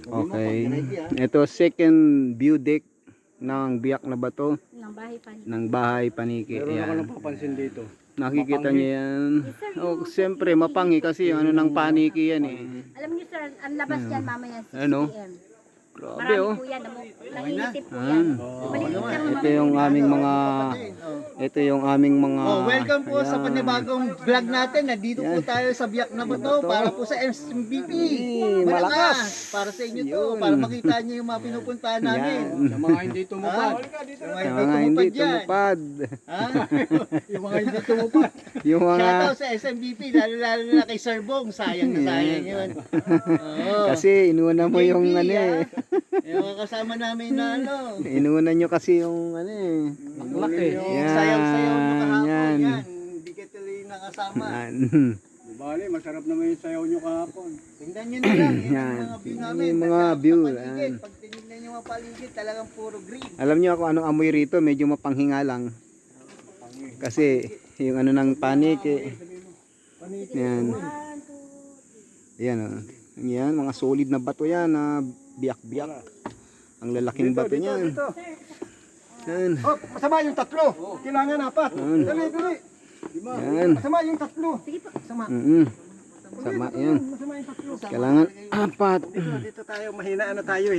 Okay. Ito second view deck ng biyak na bato ng bahay paniki. Meron ako Ayan. napapansin dito. Nakikita niyo yan. Oh, siyempre mapangi kasi yung ano ng paniki yan eh. Alam niyo sir, ang labas yan mamaya 6 Ano? p.m. Grabe Marami oh. po yan. Nangingitim po yan. Maliit lang naman. Ito yung aming mga Welcome po sa ayan. panibagong vlog natin. Nandito po tayo sa Biak na Bato para po sa SMBP. Malakas. Para sa inyo to, Yun. para makita niyo yung mga pinupuntahan namin. Yan. Sa mga hindi tumupad. Yung mga hindi tumupad. Ha? Yung mga hindi tumupad. Yung mga Shoutout sa SMBP, lalo na kay Sir Bong. Sayang na sayang yun. Oo. kasi inuuna mo yung JP, ano eh. Yung mga kasama namin na ano. Inuuna nyo kasi yung ano eh. Laki. Yung sayaw-sayaw mo kahapon. Yan. Yan. Hindi ka tuloy nakasama. Yan. Bali, masarap naman yung sayaw nyo kahapon. Tingnan nyo na lang. Yan Yan. ang mga view namin. Yung mga view, Sa paligid. yan. Pag tinignan nyo mga paligid, talagang puro green. Alam nyo ako anong amoy rito, medyo mapanghinga lang. Kasi yung ano ng panik eh. Yan. Yan oh. Yan, mga solid na bato yan na biyak-biyak. Ang lalaking bato niyan. Yan. Oh, masama yung tatlo. Kailangan apat. Yan. Dali. Yan. Masama yung tatlo. Sama. Sama yan. Masama yung tatlo. Kailangan apat. Dito tayo, mahina tayo eh.